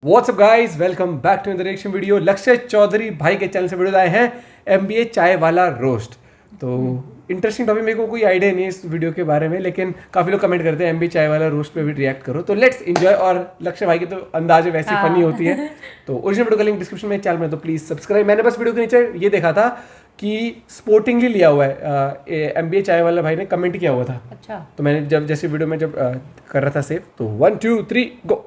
WhatsApp guys, welcome back to direction video. Lakshya Chaudhary भाई के channel से वीडियो आए हैं एमबीए चाय वाला रोस्ट। तो इंटरेस्टिंग टॉपिक, मेरे को कोई आइडिया नहीं है इस वीडियो के बारे में, लेकिन काफी लोग कमेंट करते हैं एमबीए चाय वाला रोस्ट पे भी रिएक्ट करो। तो लेट्स एंजॉय। और लक्ष्य भाई की तो अंदाजे वैसी फनी होती है। तो ओरिजिनल वीडियो का लिंक डिस्क्रिप्शन में चैनल में, तो प्लीज सब्सक्राइब। मैंने बस वीडियो के नीचे ये देखा था कि स्पोर्टिंगली लिया हुआ है, एमबीए चाय वाला भाई ने कमेंट किया हुआ था। अच्छा। तो मैंने जब जैसे वीडियो में जब कर रहा था सेव, तो 1 2 3 गो।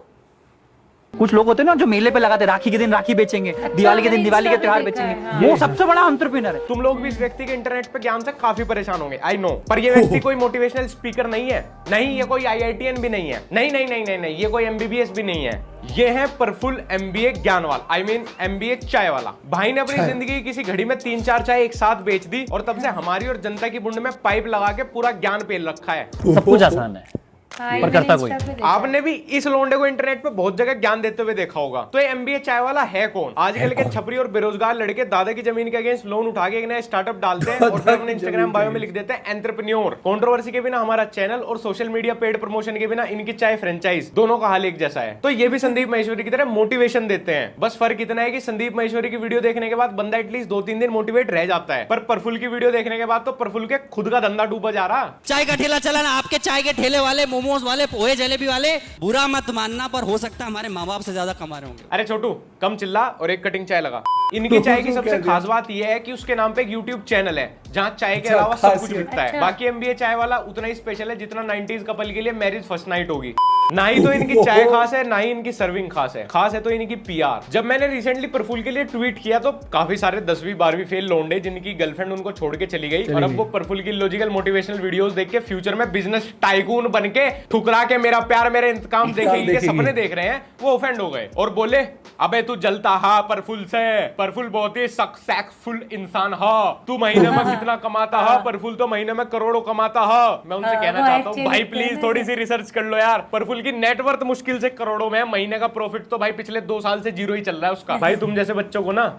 कुछ लोग होते हैं ना जो मेले पे लगाते, राखी के दिन राखी बेचेंगे, दिवाली के दिन दिवाली के त्योहार बेचेंगे। वो सबसे बड़ा एंटरप्रेन्योर है। तुम लोग भी इस व्यक्ति के इंटरनेट पे ज्ञान से काफी परेशान होंगे, आई नो। पर ये व्यक्ति कोई मोटिवेशनल स्पीकर नहीं है, नहीं ये कोई आईआईटीएन भी नहीं है, नहीं नहीं नहीं नहीं नहीं ये कोई एमबीबीएस भी नहीं है। ये है प्रफुल्ल एमबीए ज्ञान वाला, आई मीन एमबीए चाय वाला। भाई ने अपनी जिंदगी की किसी घड़ी में 3-4 चाय एक साथ बेच दी और तब से हमारी और जनता की बुंड में पाइप लगा के पूरा ज्ञान पेल रखा है। सब कुछ आसान है पर करता कोई। आपने भी इस लोंडे को इंटरनेट पे बहुत जगह ज्ञान देते हुए देखा होगा। तो ये एमबीए चाय वाला है कौन? आजकल के छपरी और बेरोजगार लड़के दादा की जमीन के अगेंस्ट लोन उठा के एक नया स्टार्टअप डालते हैं और फिर अपने इंस्टाग्राम बायो में लिख देते हैं एंटरप्रेन्योर। कंट्रोवर्सी के बिना हमारा चैनल और सोशल मीडिया पेड प्रमोशन के बिना इनकी चाय फ्रेंचाइज, दोनों का हाल एक जैसा है। तो ये भी संदीप महेश्वरी की तरह मोटिवेशन देते हैं। बस फर्क इतना है कि संदीप महेश्वरी की वीडियो देखने के बाद बंदा एटलीस्ट 2-3 दिन मोटिवेट रह जाता है, पर प्रफुल्ल की वीडियो देखने के बाद तो प्रफुल्ल के खुद का धंधा डूबा जा रहा। चाय का ठेला चला ना, आपके चाय के ठेले वाले, मोमोज वाले, पोहे जलेबी वाले, बुरा मत मानना, पर हो सकता है हमारे माँ बाप से ज्यादा कमा रहे होंगे। अरे छोटू, कम चिल्ला और एक कटिंग चाय लगा। इनकी चाय की सबसे खास बात यह है कि उसके नाम पे एक यूट्यूब चैनल है जहां चाय के अलावा सब कुछ मिलता है। बाकी एमबीए चाय वाला उतना ही स्पेशल है जितना 90s कपल के लिए मैरिज फर्स्ट नाइट होगी। ना ही तो इनकी चाय खास है, ना ही इनकी सर्विंग खास है। खास है तो इनकी पीआर। जब मैंने रिसेंटली प्रफुल्ल के लिए ट्वीट किया तो काफी सारे 10वीं 12वीं फेल लोंडे जिनकी गर्लफ्रेंड उनको छोड़ के चली गई और अब वो प्रफुल्ल की लॉजिकल मोटिवेशनल वीडियोस देख के फ्यूचर में बिजनेस टाइकून बन के ठुकरा के मेरा प्यार मेरा इंतकाम देखेंगे सपने देख रहे हैं, वो ऑफेंड हो गए और बोले अबे तू जलता हा प्रफुल्ल से, प्रफुल्ल बहुत ही सक्सेसफुल इंसान हा, तू महीने में कितना कमाता हा, प्रफुल्ल तो महीने में करोड़ों कमाता हा। मैं उनसे कहना चाहता हूँ भाई प्लीज थोड़ी सी रिसर्च कर लो यार। प्रफुल्ल की नेटवर्थ मुश्किल से करोड़ों में है, महीने का प्रॉफिट तो भाई पिछले 2 साल से 0 ही चल रहा है उसका। भाई तुम जैसे बच्चों को ना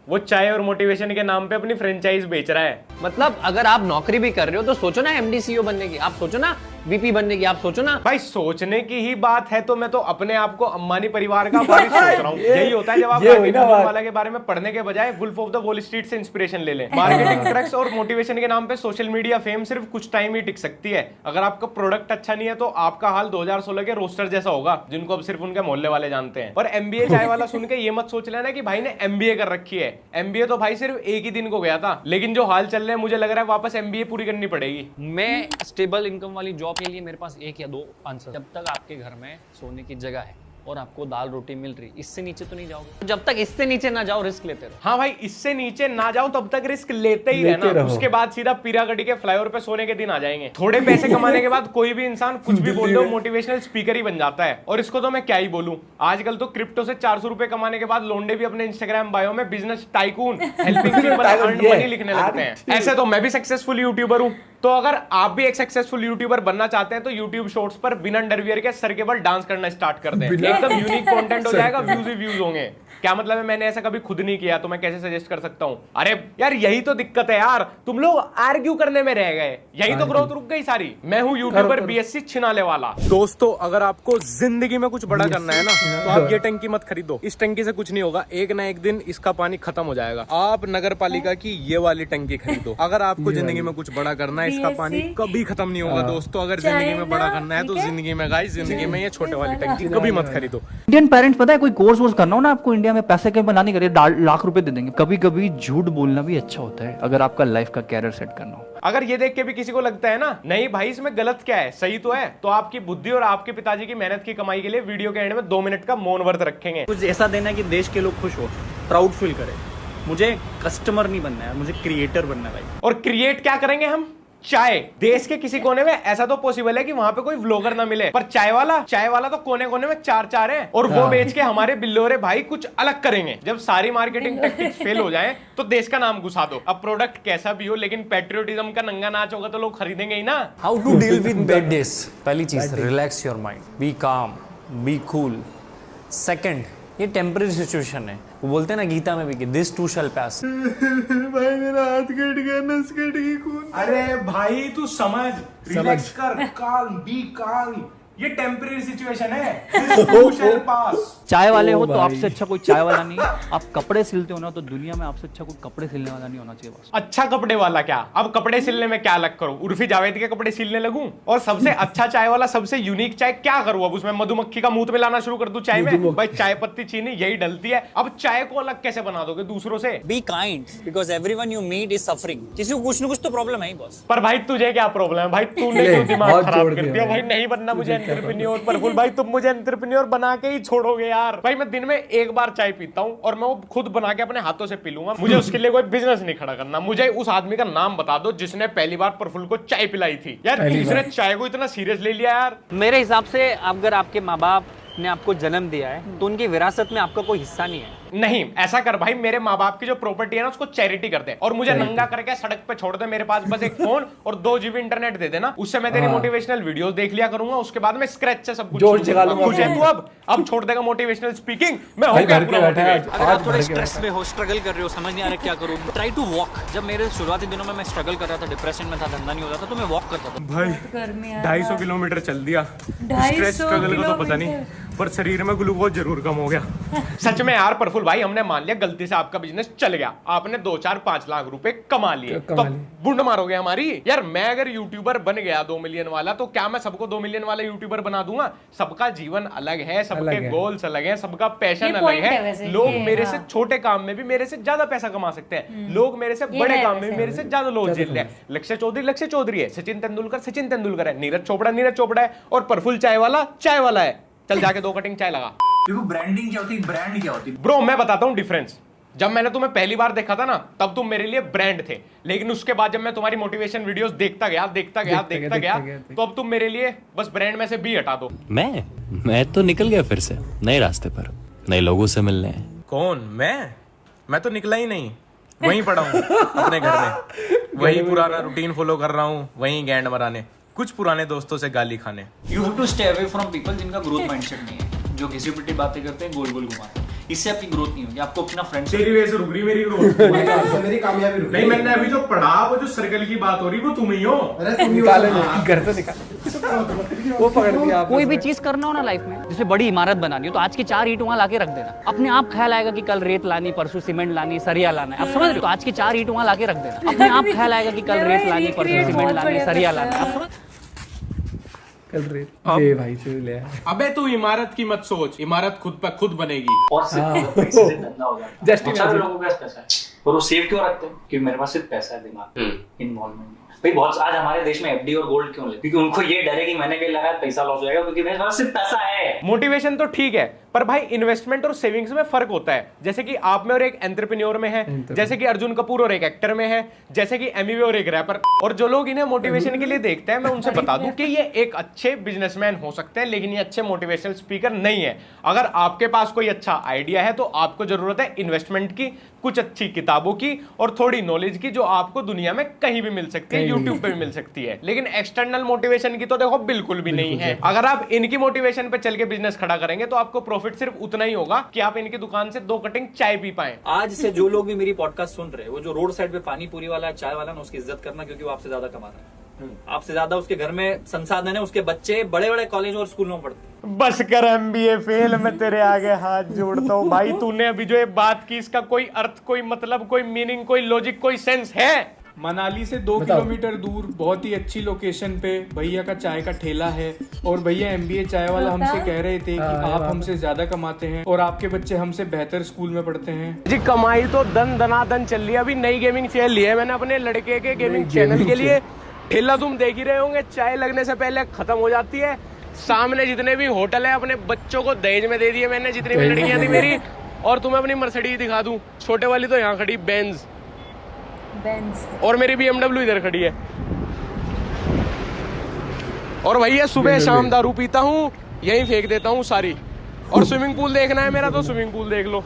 वो चाय और मोटिवेशन के नाम पे अपनी फ्रेंचाइज बेच रहा है। मतलब अगर आप नौकरी भी कर रहे हो तो सोचो ना एमडी सीईओ बनने की, आप सोचो ना वीपी बनने की, आप सोचो ना। भाई सोचने की ही बात है तो मैं तो अपने आप को अंबानी परिवार का वारिस सोच रहा हूँ। यही होता है जब आप मार्केटिंग वाला के बारे में पढ़ने के बजाय wolf of the wall street से इंस्पिरेशन ले लें। मार्केटिंग ट्रक्स और मोटिवेशन के नाम पे सोशल मीडिया फेम सिर्फ कुछ टाइम ही टिक सकती है। अगर आपका प्रोडक्ट अच्छा नहीं है तो आपका हाल 2016 के रोस्टर जैसा होगा जिनको अब सिर्फ उनके मोहल्ले वाले जानते हैं। और एमबीए चाय वाला सुन के ये मत सोच लेना कि भाई ने एमबीए कर रखी है। एमबीए तो भाई सिर्फ एक ही दिन को गया था, लेकिन जो हाल चल रहे हैं मुझे लग रहा है वापस एमबीए पूरी करनी पड़ेगी। मैं स्टेबल इनकम वाली जॉब के लिए मेरे पास 1 या 2 आंसर। जब तक आपके घर में सोने की जगह है और आपको दाल रोटी मिल रही, इससे नीचे तो नहीं जाओगे। जब तक इससे नीचे ना जाओ रिस्क लेते रहो। हाँ भाई, इससे नीचे ना जाओ तब तक रिस्क लेते ही रहना। उसके बाद सीधा पीरागढ़ी के फ्लाईओवर पे सोने के दिन आ जाएंगे। थोड़े पैसे कमाने के बाद कोई भी इंसान कुछ भी बोल दो मोटिवेशनल स्पीकर ही बन जाता है। और इसको तो मैं क्या ही बोलूं, आजकल तो क्रिप्टो से 400 रुपए कमाने के बाद लोंडे भी अपने इंस्टाग्राम बायो में business tycoon helping people earn money लिखने लगते हैं। ऐसे तो मैं भी सक्सेसफुल यूट्यूबर हूं। तो अगर आप भी एक सक्सेसफुल यूट्यूबर बनना चाहते हैं तो यूट्यूब शॉर्ट्स पर बिना अंडरवियर के सर के बल डांस करना स्टार्ट कर दें। एकदम यूनिक कंटेंट हो जाएगा, व्यूज ही व्यूज होंगे। क्या मतलब है, मैंने ऐसा कभी खुद नहीं किया तो मैं कैसे सजेस्ट कर सकता हूं? अरे यार यही तो दिक्कत है यार, तुम लोग आर्ग्यू करने में रह गए, यही तो ग्रोथ रुक गई सारी। मैं हूं यूट्यूबर बीएससी छिनाले वाला। दोस्तों अगर आपको जिंदगी में कुछ बड़ा करना है ना तो आप ये टंकी मत खरीदो। इस टंकी से कुछ नहीं होगा, एक ना एक दिन इसका पानी खत्म हो जाएगा। आप नगर पालिका की ये वाली टंकी खरीदो। अगर आपको जिंदगी में कुछ बड़ा करना है, इसका पानी कभी खत्म नहीं होगा दोस्तों। अगर जिंदगी में बड़ा करना है तो जिंदगी में गाइस, जिंदगी में ये छोटे वाली टंकी कभी मत खरीदो। इंडियन पेरेंट्स पता है कोई कोर्स वोर्स करना हो ना आपको इंडिया में, पैसे के बनाने के लिए लाख रुपए दे देंगे। कभी कभी झूठ बोलना भी अच्छा होता है अगर आपका लाइफ का कैरियर सेट करना हो। अगर ये देख के भी किसी को लगता है ना नहीं भाई इसमें गलत क्या है, सही तो है, तो आपकी बुद्धि और आपके पिताजी की मेहनत की कमाई के लिए वीडियो के एंड में 2 मिनट का मौन व्रत रखेंगे। कुछ ऐसा देना है कि देश के लोग खुश हो, प्राउड फील करें। मुझे कस्टमर नहीं बनना है, मुझे क्रिएटर बनना है भाई। और क्रिएट क्या करेंगे हम? चाय। देश के किसी कोने में ऐसा तो पॉसिबल है कि वहां पे कोई व्लॉगर ना मिले, पर चाय वाला तो कोने कोने में 4 है और वो बेच के हमारे बिल्लोरे भाई कुछ अलग करेंगे। जब सारी मार्केटिंग टेक्निक्स फेल हो जाएं तो देश का नाम घुसा दो। अब प्रोडक्ट कैसा भी हो लेकिन पेट्रियोटिज्म का नंगा नाच होगा तो लोग खरीदेंगे ही ना। How to deal with bad days? पहली चीज, relax your mind, be calm, be cool. Second, ये टेम्पररी सिचुएशन है। वो बोलते हैं ना गीता में भी कि दिस टू शैल पास। भाई मेरा हाथ कट गया, नस कट गई, खून। अरे भाई तू समझ, रिलैक्स कर, काम, बी काम। ये टेम्परेरी सिचुएशन है। This too shall pass। चाय वाले हो तो भाई। आपसे अच्छा कोई चाय वाला नहीं, आप कपड़े सिलते हो ना तो दुनिया में आपसे अच्छा कोई कपड़े सिलने वाला नहीं होना चाहिए बस। अच्छा कपड़े वाला क्या? अब कपड़े सिलने में क्या अलग करूं? उर्फी जावेद के कपड़े सिलने लगूं? और सबसे अच्छा चाय वाला, सबसे यूनिक चाय क्या करूं? अब उसमें मधुमक्खी का मूत मिलाना शुरू कर दूं चाय में? भाई चाय पत्ती चीनी यही डलती है। अब चाय को अलग कैसे बना दोगे दूसरों से? Be kind because everyone you meet is suffering. किसी को कुछ ना कुछ तो प्रॉब्लम है ही बॉस। पर भाई तुझे क्या प्रॉब्लम है? भाई तूने ले, क्यों दिमाग बहुत खराब जोड़ कर दिया दिया? भाई। भाई नहीं बनना मुझे एंटरप्रेन्योर। पर भाई तुम मुझे एंटरप्रेन्योर बना के ही छोड़ोगे यार। भाई मैं दिन में एक बार चाय पीता हूँ और मैं वो खुद बना के अपने हाथों से पी लूंगा। मुझे उसके लिए कोई बिजनेस नहीं खड़ा करना। मुझे उस आदमी का नाम बता दो जिसने पहली बार प्रफुल्ल को चाय पिलाई थी यार। पहली किसने बार। चाय को इतना सीरियस ले लिया यार? मेरे हिसाब से अगर आपके माँ बाप ने आपको जन्म दिया है तो उनकी विरासत में आपका कोई हिस्सा नहीं है। नहीं ऐसा कर भाई, मेरे माँ बाप की जो प्रॉपर्टी है ना उसको चैरिटी कर दे और मुझे नंगा करके सड़क पे छोड़ दे। मेरे पास बस एक फोन और 2 GB इंटरनेट दे देना। उससे मैं तेरी मोटिवेशनल वीडियोस देख लिया करूंगा। उसके बाद मैं स्क्रैच से सब कुछ जोश शुरू जगा करूंगा। लूंगा। खुश है तू? अब छोड़ देगा मोटिवेशनल स्पीकिंग? मैं हो भाई गया घर पे पूरा बैठा है motivate। अगर आप आज थोड़े भर के स्ट्रेस बैठा में हो, स्ट्रगल कर रहे हो, समझ नहीं आ रहा क्या करूं, ट्राई टू वॉक। जब मेरे शुरुआती दिनों में मैं स्ट्रगल कर रहा था, डिप्रेशन में था, धंधा नहीं होता था, तो मैं वॉक करता था। भाई 250 किलोमीटर चल दिया। स्ट्रेस स्ट्रगल का तो पता नहीं, पर शरीर में ग्लूकोज जरूर कम हो गया। सच में यार प्रफुल्ल भाई, हमने मान लिया गलती से आपका बिजनेस चल गया, आपने 2, 4, 5 लाख रुपए कमा लिए, तो बुंड मारोगे हमारी यार। मैं अगर यूट्यूबर बन गया 2 मिलियन वाला, तो क्या मैं सबको 2 मिलियन वाला यूट्यूबर बना दूंगा? सबका जीवन अलग है, सबके गोल्स अलग है, सबका पैशन अलग है। लोग मेरे से छोटे काम में भी मेरे से ज्यादा पैसा कमा सकते हैं। लोग मेरे से बड़े काम में भी मेरे से ज्यादा लोग झेल रहे हैं। लक्ष्य चौधरी है, सचिन तेंदुलकर है, नीरज चोपड़ा है, और प्रफुल्ल चाय वाला है। चल जाके 2 कटिंग चाय लगा। देखो ब्रांडिंग क्या होती है, ब्रांड क्या होती है। ब्रो मैं बताता हूँ डिफरेंस। जब मैंने तुम्हें पहली बार देखा था ना, तब तुम मेरे लिए ब्रांड थे, लेकिन उसके बाद जब मैं तुम्हारी मोटिवेशन वीडियोस देखता गया तो अब तुम मेरे लिए बस ब्रांड में से बी हटा दो। मैं तो निकल गया फिर से नए रास्ते पर, नए लोगों से मिलने। कौन? मैं तो निकला ही नहीं, वहीं पड़ा हूँ अपने घर में, वही पुराना रूटीन फॉलो कर रहा हूँ, वहीं गैंड मराने, कुछ पुराने दोस्तों से गाली खाने। You have to stay away from people जिनका ग्रोथ माइंडसेट नहीं है, जो घिसी पिटी बातें करते हैं, गोल गोल घुमाते हैं। इससे आपकी ग्रोथ नहीं होगी। आपको अपना फ्रेंड तेरी वजह से रुक रही मेरी ग्रोथ। मेरी कामयाबी रुक नहीं, मैंने अभी जो पढ़ा, वो जो सर्कल की बात हो रही वो तुम ही हो। निकाले नहीं, घर से निकाल, वो पकड़ दिया आपने। कोई भी चीज करना हो ना लाइफ में, जैसे बड़ी इमारत बनानी हो, तो आज की 4 ईंट वहां लाके रख देना। अपने आप ख्याल आएगा कि कल रेत लानी, परसों सीमेंट लानी, सरिया लाना है। आप समझ रहे हो? तो आज की 4 ईंट वहां लाके रख देना। अपने आप ख्याल आएगा कि कल रेत लानी, परसों सीमेंट लानी, सरिया लाना है। आप समझ? कल रेत ये भाई से ले आया। अबे तू इमारत की मत सोच, इमारत खुद पे खुद बनेगी। और सिर्फ पैसे से धंधा हो जाता है। Just बहुत सारे imagine। लोगों के पास पैसा है और वो सेव क्यों रखते हैं? क्योंकि मेरे पास सिर्फ पैसा है, दिमाग, इन्वॉल्वमेंट। भाई बहुत आज हमारे देश में एफडी और गोल्ड क्यों लेते? क्योंकि उनको ये डर है कि मैंने कहीं लगाया पैसा लॉस हो जाएगा, क्योंकि मेरे पास सिर्फ पैसा है। मोटिवेशन तो ठीक है, पर भाई इन्वेस्टमेंट और सेविंग्स में फर्क होता है। जैसे कि आप में और एक एंटरप्रेन्योर में है, जैसे कि अर्जुन कपूर और एक एक्टर में है, जैसे कि एमी और एक रैपर। और जो लोग इन्हें मोटिवेशन के लिए देखते हैं, मैं उनसे बता दूं कि ये एक अच्छे बिजनेसमैन हो सकते हैं, लेकिन ये अच्छे मोटिवेशनल स्पीकर नहीं है। अगर आपके पास कोई अच्छा आइडिया है, तो आपको जरूरत है इन्वेस्टमेंट की, कुछ अच्छी किताबों की और थोड़ी नॉलेज की, जो आपको दुनिया में कहीं भी मिल सकती है, यूट्यूब पे भी मिल सकती है। लेकिन एक्सटर्नल मोटिवेशन की तो देखो बिल्कुल भी नहीं है। अगर आप इनकी मोटिवेशन पे चल के बिजनेस खड़ा करेंगे, तो आपको प्रॉफिट सिर्फ उतना ही होगा कि आप इनकी दुकान से 2 कटिंग चाय पी पाए। आज से जो लोग भी मेरी पॉडकास्ट सुन रहे हैं, वो जो रोड साइड पे पानी पूरी वाला चाय वाला ना, उसकी इज्जत करना, क्योंकि वो आपसे ज्यादा कमा रहा है। आपसे ज्यादा उसके घर में संसाधन है, उसके बच्चे बड़े बड़े कॉलेज और स्कूलों में पढ़ते हैं। बस कर MBA फेल, मैं तेरे आगे हाथ जोड़ता हूँ भाई। तूने अभी जो ये बात की, इसका कोई अर्थ, कोई मतलब, कोई मीनिंग, कोई लॉजिक, कोई सेंस है? मनाली से 2 किलोमीटर दूर बहुत ही अच्छी लोकेशन पे भैया का चाय का ठेला है, और भैया MBA चाय वाला हमसे कह रहे थे कि आप हमसे ज्यादा कमाते हैं और आपके बच्चे हमसे बेहतर स्कूल में पढ़ते हैं। जी कमाई तो दनादन चल रही है। अभी नई गेमिंग चेयर ली है मैंने अपने लड़के के गेमिंग चैनल के लिए। ठेला तुम देख ही रहे होंगे, चाय लगने से पहले खत्म हो जाती है। सामने जितने भी होटल है, अपने बच्चों को दहेज में दे दिए मैंने, जितनी भी लड़कियां थी मेरी। और तुम्हें अपनी मर्सिडीज दिखा दूं, छोटे वाली तो यहाँ खड़ी बेंज, और मेरी BMW इधर खड़ी है। और भैया सुबह शाम दारू पीता हूँ, यहीं फेंक देता हूँ सारी। और स्विमिंग पूल देखना है मेरा, तो स्विमिंग पूल देख लो।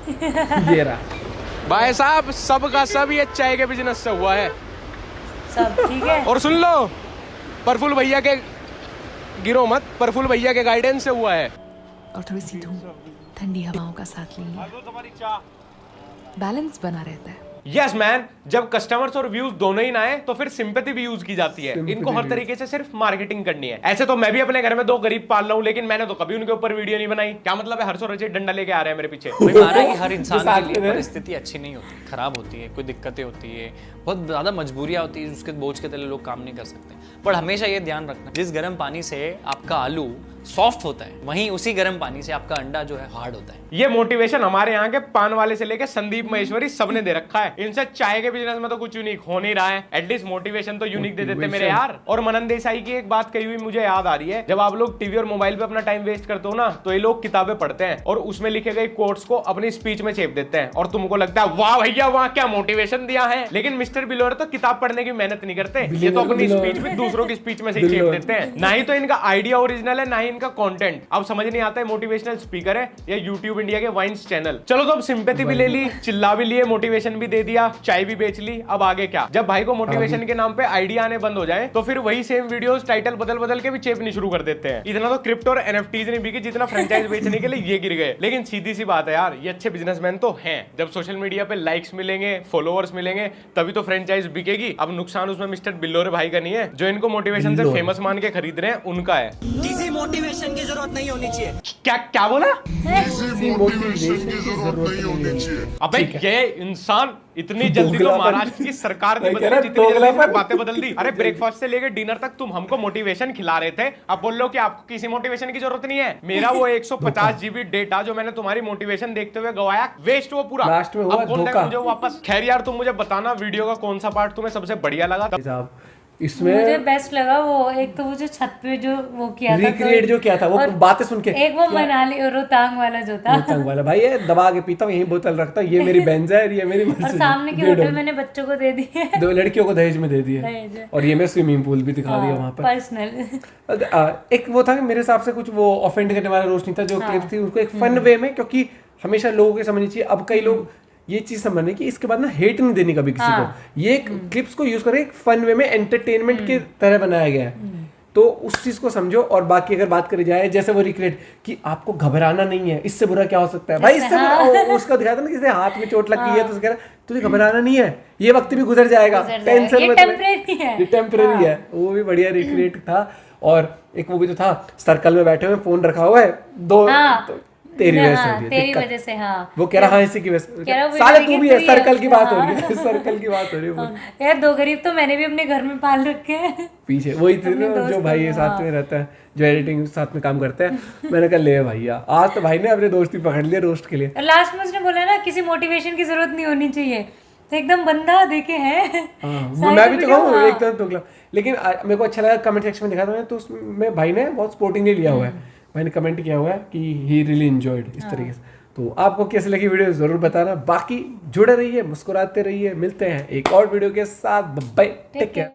ये रहा भाई साहब, सब का सब ये चाय के बिजनेस से हुआ है, सब ठीक है। और सुन लो, प्रफुल्ल भैया के, गिरो मत, प्रफुल्ल भैया के गाइडेंस से हुआ है। और थोड़ी सी धूप, ठंडी हवाओं का साथ लेंगे, बैलेंस बना रहता है। यस मैन, जब कस्टमर्स और व्यूज दोनों ही ना आए तो फिर सिंपैथी भी यूज की जाती है। इनको हर तरीके से सिर्फ मार्केटिंग करनी है। ऐसे तो मैं भी अपने घर में 2 गरीब पाल रहा हूँ, लेकिन मैंने तो कभी उनके ऊपर वीडियो नहीं बनाई। क्या मतलब है, हर्षो रचित डंडा लेके आ रहे हैं मेरे पीछे। माना कि हर इंसान के लिए परिस्थिति अच्छी नहीं होती, खराब होती है, कोई दिक्कतें होती है, बहुत ज्यादा मजबूरियां होती है, उसके बोझ के तले लोग काम नहीं कर सकते। पर हमेशा ये ध्यान रखना, जिस गर्म पानी से आपका आलू सॉफ्ट होता है, वहीं उसी गर्म पानी से आपका अंडा जो है हार्ड होता है। ये मोटिवेशन हमारे यहाँ के पान वाले से लेके संदीप महेश्वरी सबने दे रखा है। इनसे चाय के बिजनेस में तो कुछ यूनिक हो नहीं रहा है, एटलीस्ट मोटिवेशन तो यूनिक दे देते मेरे यार। और मनन देसाई की एक बात कही हुई मुझे याद आ रही है, जब आप लोग टीवी और मोबाइल पे अपना टाइम वेस्ट करते हो ना, तो ये लोग किताबें पढ़ते हैं और उसमें लिखे गए कोट्स को अपनी स्पीच में छेप देते हैं और तुमको लगता है वाह भैया वाह क्या मोटिवेशन दिया है। लेकिन मिस्टर बिलोर तो किताब पढ़ने की मेहनत नहीं करते, ये तो अपनी स्पीच में दूसरों की स्पीच में से छेप देते हैं। ना ही तो इनका आइडिया ओरिजिनल है, ना ही इनका कंटेंट। अब समझ नहीं आता है मोटिवेशनल स्पीकर है या यूट्यूब इंडिया के वाइन्स चैनल। चलो तो अब सिंपैथी भी ले ली, चिल्ला भी लिए, मोटिवेशन भी दे दिया, चाय भी बेच ली, अब आगे क्या? जब भाई को मोटिवेशन के नाम पे आइडिया आने बंद हो जाए तो फिर वही सेम वीडियोस टाइटल बदल बदल के भी चेपनी शुरू कर देते हैं। इतना तो क्रिप्टो और एनएफटीज नहीं बिकी जितना फ्रेंचाइज बेचने के लिए ये गिर गए। लेकिन सीधी सी बात है यार, ये अच्छे बिजनेसमैन तो हैं। जब सोशल मीडिया पे लाइक्स मिलेंगे, फॉलोअर्स मिलेंगे, तभी तो फ्रेंचाइज बिकेगी। अब नुकसान उसमें मिस्टर बिल्लोरे भाई का नहीं है, जो इनको मोटिवेशन से फेमस मान के खरीद रहे हैं उनका है। किसी मोटिवेशन की जरूरत नहीं होनी चाहिए। क्या बोला? मोटिवेशन की जरूरत नहीं होनी चाहिए। अबे ये इंसान इतनी जल्दी तो महाराष्ट्र की सरकार ने बदली, जितनी जल्दी इसने बातें बदल दी। अरे ब्रेकफास्ट से लेकर डिनर तक तुम हमको मोटिवेशन खिला रहे थे, अब बोल लो कि आपको किसी मोटिवेशन की जरूरत नहीं है। मेरा वो 150 GB डेटा जो मैंने तुम्हारी मोटिवेशन देखते हुए गवाया, वेस्ट वो पूरा। लास्ट में हुआ अब कौन धोखा। मुझे वापस। खैर यार, तुम मुझे बताना वीडियो का कौन सा पार्ट तुम्हें सबसे बढ़िया लगा। इसमें मुझे बेस्ट लगा वो एक तो वो जो छत पे जो वो किया था, रिक्रिएट जो किया था, वो बातें सुन के एक वो मनाली और रोहतांग वाला जो था, रोहतांग वाला भाई ये दबा के पीता हूँ, यही बोतल रखता हूँ, ये मेरी बेंज है, ये मेरी और सामने के होटल मैंने बच्चों को दे दिए, 2 लड़कियों को दहेज में दे दिए, और ये मैं स्विमिंग पूल भी दिखा दिया वहाँ पर पर्सनल। एक वो था कि मेरे हिसाब से कुछ वो ऑफेंड करने वाला रोस्ट नहीं था, जो क्लिप थी उसको एक फन वे में, क्योंकि हमेशा लोगों को समझनी चाहिए। अब कई लोग ये चीज समझने की इसके बाद ना हेट नहीं देनी कभी किसी को, ये क्लिप्स को यूज करके एक फन वे में एंटरटेनमेंट की तरह बनाया गया है, तो उस चीज को समझो। और बाकी अगर बात करी जाए जैसे वो रिक्रिएट कि आपको घबराना नहीं है, इससे बुरा क्या हो सकता है भाई, इससे बुरा उसका दिखाया था ना, किसी हाथ में चोट लग गई है तो कह रहा तुझे घबराना नहीं है, ये वक्त भी गुजर जाएगा, टेंशन मत ले, ये टेम्परेरी है। वो भी बढ़िया रिक्रिएट था। और एक वो भी तो था, सर्कल में बैठे हुए फोन रखा हुआ है, दो तेरी वजह से हाँ, वो कह रहा हाँ इसी की वजह से साले तू भी है, सर्कल की बात हो रही है, सर्कल की बात हो रही है यार। 2 गरीब तो मैंने भी अपने घर में पाल रखे हैं पीछे, वही थे ना जो भाई साथ में रहता है, जो एडिटिंग साथ में काम करते हैं। मैंने कहा ले भैया, आज तो भाई ने अपने दोस्ती पकड़ लिया रोस्ट के लिए। लास्ट में उसने बोला ना किसी मोटिवेशन की जरूरत नहीं होनी चाहिए, तो एकदम बंदा देखे हैं। मैं भी तो कहूँ एकदम तो, लेकिन मेरे को अच्छा लगा, कमेंट सेक्शन में देखा था तो उसमें भाई ने बहुत स्पोर्टिंगली लिया हुआ है, मैंने कमेंट किया हुआ है कि ही रियली एंजॉयड इस तरीके से। तो आपको कैसे लगी वीडियो जरूर बताना, बाकी जुड़े रहिए, मुस्कुराते रहिए, मिलते हैं एक और वीडियो के साथ, बाय, टेक केयर।